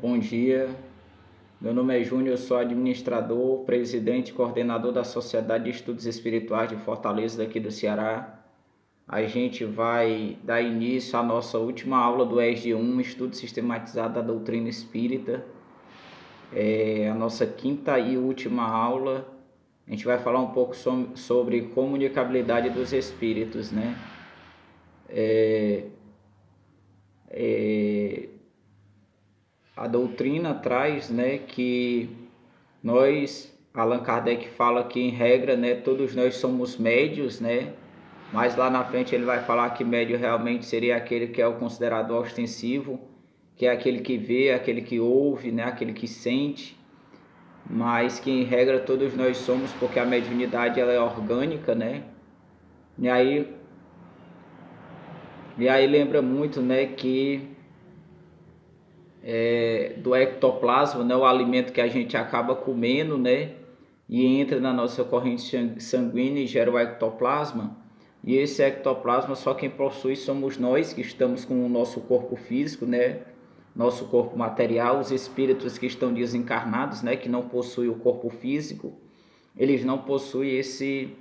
Bom dia, meu nome é Júnior, eu sou administrador, presidente e coordenador da Sociedade de Estudos Espirituais de Fortaleza, daqui do Ceará. A gente vai dar início à nossa última aula do ESG1, Estudo Sistematizado da Doutrina Espírita. A nossa quinta e última aula. A gente vai falar um pouco sobre comunicabilidade dos espíritos, né? A doutrina traz, né, que Allan Kardec fala que em regra, né, todos nós somos médios, né, mas lá na frente ele vai falar que médio realmente seria aquele que é o considerado ostensivo, que é aquele que vê, aquele que ouve, né, aquele que sente, mas que em regra todos nós somos, porque a mediunidade ela é orgânica, né, e aí, lembra muito, né, que do ectoplasma, né, o alimento que a gente acaba comendo, né, e entra na nossa corrente sanguínea e gera o ectoplasma. E esse ectoplasma só quem possui somos nós que estamos com o nosso corpo físico, né, nosso corpo material. Os espíritos que estão desencarnados, né, que não possuem o corpo físico, eles não possuem esse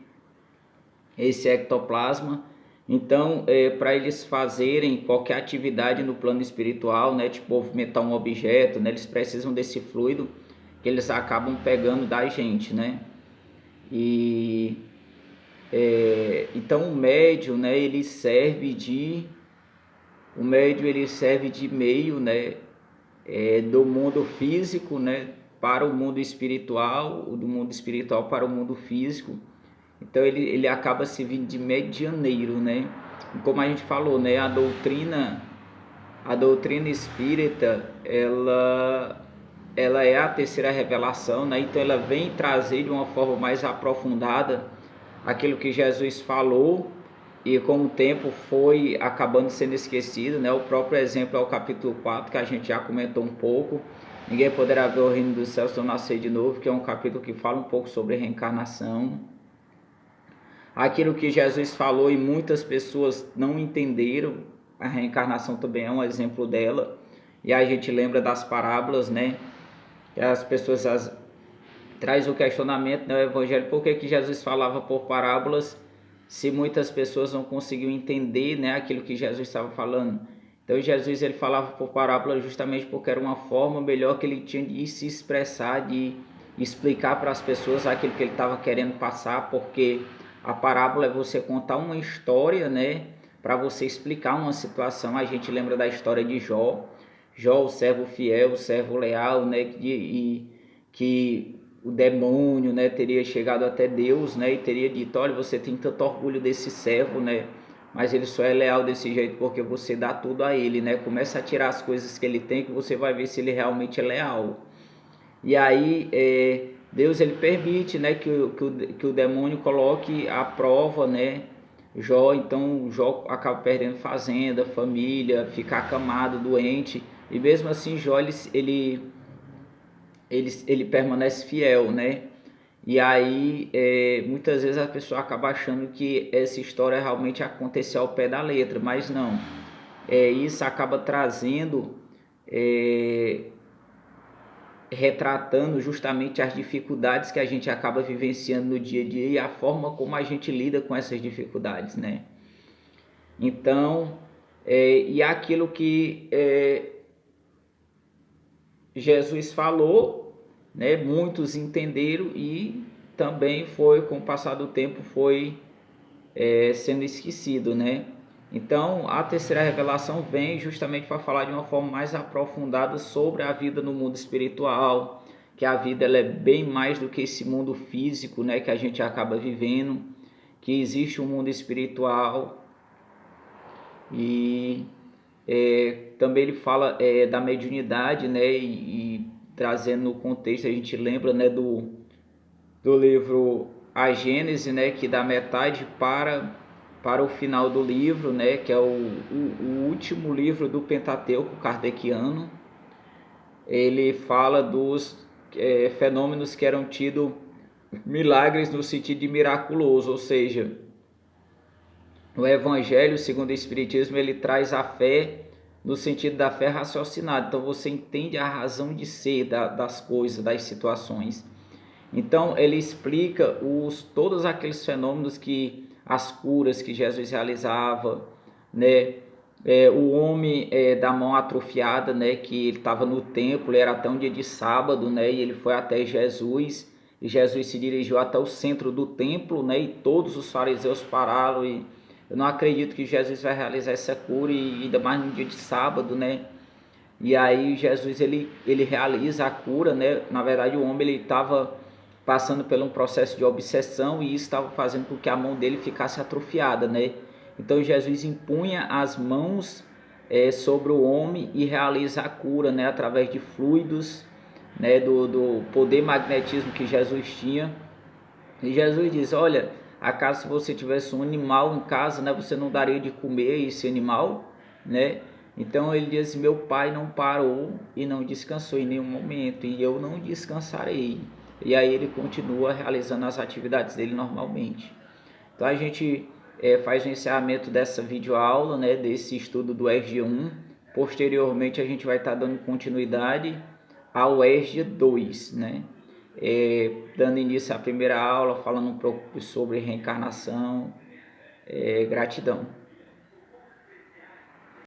ectoplasma. Então, para eles fazerem qualquer atividade no plano espiritual, né, tipo movimentar um objeto, né, eles precisam desse fluido que eles acabam pegando da gente, né? E então o médium, né, o médium ele serve de meio, né, do mundo físico, né, para o mundo espiritual, do mundo espiritual para o mundo físico. Então ele acaba servindo de medianeiro, né? E como a gente falou, né, a doutrina espírita, ela é a terceira revelação, né? Então ela vem trazer de uma forma mais aprofundada aquilo que Jesus falou e com o tempo foi acabando sendo esquecido, né? O próprio exemplo é o capítulo 4, que a gente já comentou um pouco. Ninguém poderá ver o reino dos céus se não nascer de novo, que é um capítulo que fala um pouco sobre reencarnação. Aquilo que Jesus falou e muitas pessoas não entenderam, a reencarnação também é um exemplo dela. E a gente lembra das parábolas, né? Que as pessoas traz o questionamento, né, o evangelho, por que Jesus falava por parábolas se muitas pessoas não conseguiam entender, né, aquilo que Jesus estava falando. Então Jesus ele falava por parábolas justamente porque era uma forma melhor que ele tinha de se expressar, de explicar para as pessoas aquilo que ele estava querendo passar, porque a parábola é você contar uma história, né, para você explicar uma situação. A gente lembra da história de Jó, o servo fiel, o servo leal, né, que o demônio, né, teria chegado até Deus, né, e teria dito: olha, você tem tanto orgulho desse servo, né, mas ele só é leal desse jeito porque você dá tudo a ele, né, começa a tirar as coisas que ele tem, que você vai ver se ele realmente é leal. E aí Deus ele permite, né, que o demônio coloque à prova, né, Jó. Então Jó acaba perdendo fazenda, família, fica acamado, doente, e mesmo assim Jó ele permanece fiel, né? E aí muitas vezes a pessoa acaba achando que essa história realmente aconteceu ao pé da letra, mas não. Isso acaba trazendo, retratando justamente as dificuldades que a gente acaba vivenciando no dia a dia e a forma como a gente lida com essas dificuldades, né? Então, e aquilo que Jesus falou, né, muitos entenderam e também foi, com o passar do tempo, foi sendo esquecido, né? Então, a terceira revelação vem justamente para falar de uma forma mais aprofundada sobre a vida no mundo espiritual, que a vida ela é bem mais do que esse mundo físico, né, que a gente acaba vivendo, que existe um mundo espiritual. E também ele fala da mediunidade, né, e trazendo no contexto, a gente lembra, né, do livro A Gênese, né, que da metade para o final do livro, né, que é o último livro do Pentateuco kardeciano. Ele fala dos fenômenos que eram tidos milagres no sentido de miraculoso, ou seja, o Evangelho segundo o Espiritismo ele traz a fé no sentido da fé raciocinada. Então você entende a razão de ser das coisas, das situações. Então ele explica todos aqueles fenômenos as curas que Jesus realizava, né? O homem da mão atrofiada, né? Que ele estava no templo, era até um dia de sábado, né? E ele foi até Jesus, e Jesus se dirigiu até o centro do templo, né? E todos os fariseus pararam, e eu não acredito que Jesus vai realizar essa cura, e ainda mais no dia de sábado, né? E aí Jesus ele realiza a cura, né? Na verdade o homem ele estava passando por um processo de obsessão, e isso estava fazendo com que a mão dele ficasse atrofiada, né? Então Jesus impunha as mãos sobre o homem e realiza a cura, né? Através de fluidos, né? Do poder magnetismo que Jesus tinha. E Jesus diz: olha, acaso se você tivesse um animal em casa, né? Você não daria de comer esse animal, né? Então ele diz: meu pai não parou e não descansou em nenhum momento, e eu não descansarei. E aí ele continua realizando as atividades dele normalmente. Então a gente faz o encerramento dessa videoaula, né, desse estudo do ESG 1. Posteriormente a gente vai estar dando continuidade ao ESG 2, né? Dando início à primeira aula, falando um pouco sobre reencarnação. Gratidão.